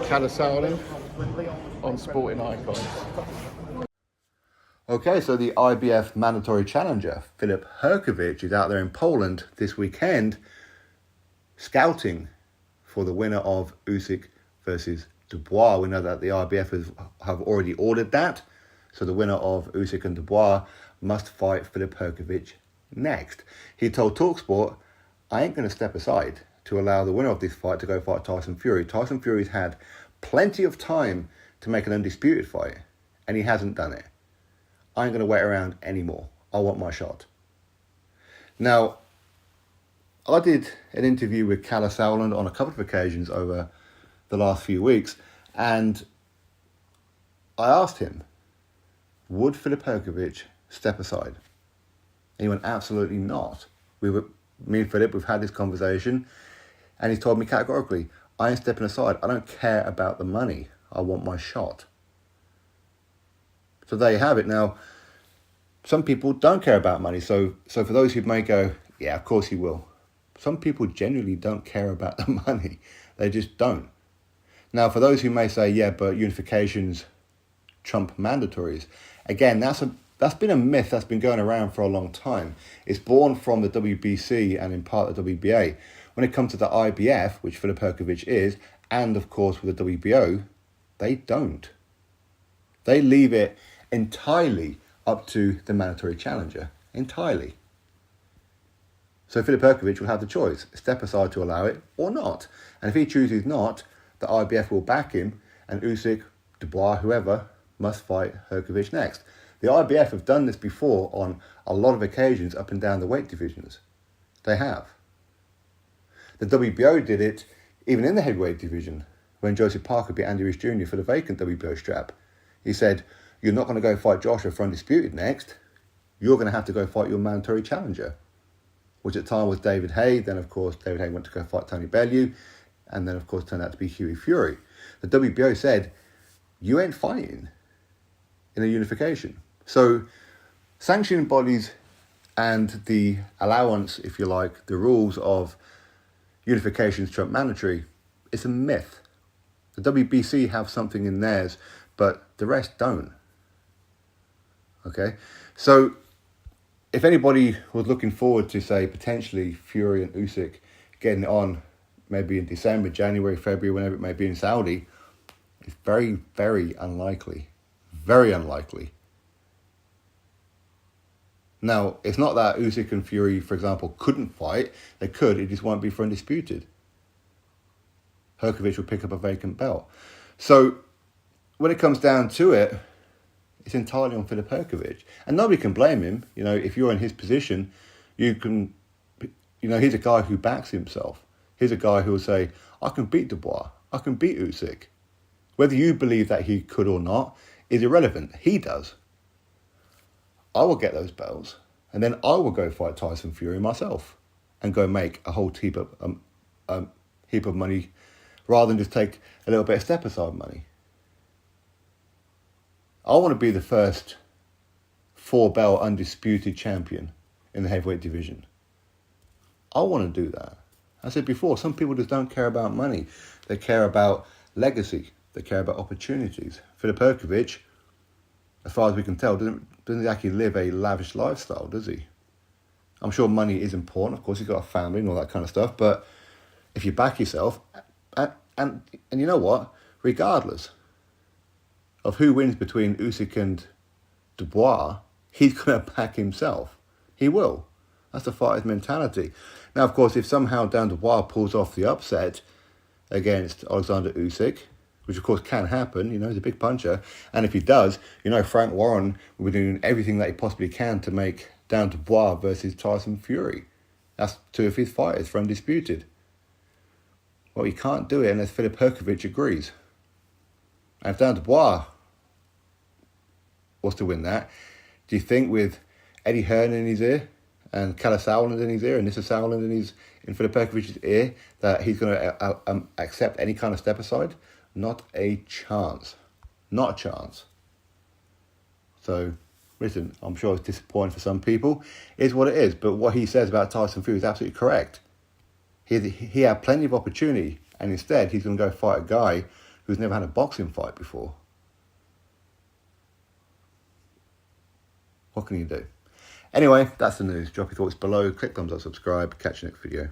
Calisarin on Sporting Icons. Okay, so the IBF mandatory challenger, Filip Hrgovic, is out there in Poland this weekend scouting for the winner of Usyk versus Dubois. We know that the IBF have already ordered that, so the winner of Usyk and Dubois must fight Filip Hrgovic next. He told TalkSport, "I ain't going to step aside to allow the winner of this fight to go fight Tyson Fury. Tyson Fury's had plenty of time to make an undisputed fight, and he hasn't done it. I ain't going to wait around anymore. I want my shot." Now, I did an interview with Kalle Sauerland on a couple of occasions over the last few weeks, and I asked him, would Filip Hrgovic step aside? And he went, absolutely not. Me and Filip, we've had this conversation, and he told me categorically, I ain't stepping aside. I don't care about the money. I want my shot. So there you have it. Now, some people don't care about money. So for those who may go, yeah, of course he will. Some people genuinely don't care about the money. They just don't. Now, for those who may say, yeah, but unifications trump mandatories. Again, that's been a myth that's been going around for a long time. It's born from the WBC and in part the WBA. When it comes to the IBF, which Filip Hrgovic is, and of course with the WBO, they don't. They leave it entirely up to the mandatory challenger. Entirely. So Filip Hrgovic will have the choice, step aside to allow it or not. And if he chooses not, the IBF will back him, and Usyk, Dubois, whoever, must fight Hrgovic next. The IBF have done this before on a lot of occasions up and down the weight divisions. They have. The WBO did it even in the heavyweight division when Joseph Parker beat Andy Ruiz Jr. for the vacant WBO strap. He said, you're not going to go fight Joshua for undisputed next. You're going to have to go fight your mandatory challenger, which at the time was David Haye. Then, of course, David Haye went to go fight Tony Bellew, and then, of course, turned out to be Hughie Fury. The WBO said, you ain't fighting in a unification. So sanctioning bodies and the allowance, if you like, the rules of unifications trump mandatory, it's a myth. The WBC have something in theirs, but the rest don't. Okay? So if anybody was looking forward to, say, potentially Fury and Usyk getting it on maybe in December, January, February, whenever it may be in Saudi, it's very, very unlikely. Very unlikely. Now, it's not that Usyk and Fury, for example, couldn't fight. They could, it just won't be for undisputed. Hrgovic will pick up a vacant belt. So, when it comes down to it, it's entirely on Filip Hrgovic. And nobody can blame him. You know, if you're in his position, he's a guy who backs himself. He's a guy who will say, I can beat Dubois. I can beat Usyk. Whether you believe that he could or not is irrelevant. He does. I will get those belts, and then I will go fight Tyson Fury myself and go make a whole heap of money rather than just take a little bit of step-aside money. I want to be the first 4-belt undisputed champion in the heavyweight division. I want to do that. I said before, some people just don't care about money. They care about legacy. They care about opportunities. Filip Hrgovic, as far as we can tell, doesn't exactly live a lavish lifestyle, does he? I'm sure money is important. Of course, he's got a family and all that kind of stuff. But if you back yourself, and you know what? Regardless of who wins between Usyk and Dubois, he's going to back himself. He will. That's the fighter's mentality. Now, of course, if somehow Dan Dubois pulls off the upset against Olekandr Usyk, which of course can happen, you know, he's a big puncher, and if he does, you know, Frank Warren will be doing everything that he possibly can to make Dan Dubois versus Tyson Fury. That's 2 of his fighters for undisputed. Well, he can't do it unless Filip Hrgovic agrees. And if Dan Dubois was to win that, do you think with Eddie Hearn in his ear and Kalle Sauerland in his ear and Nissa Sauerland in Filip Hrgovic's ear that he's going to accept any kind of step aside? Not a chance. Not a chance. So, listen, I'm sure it's disappointing for some people. It's what it is. But what he says about Tyson Fury is absolutely correct. He had plenty of opportunity, and instead he's going to go fight a guy who's never had a boxing fight before, what can you do? Anyway, that's the news. Drop your thoughts below. Click thumbs up, subscribe. Catch you next video.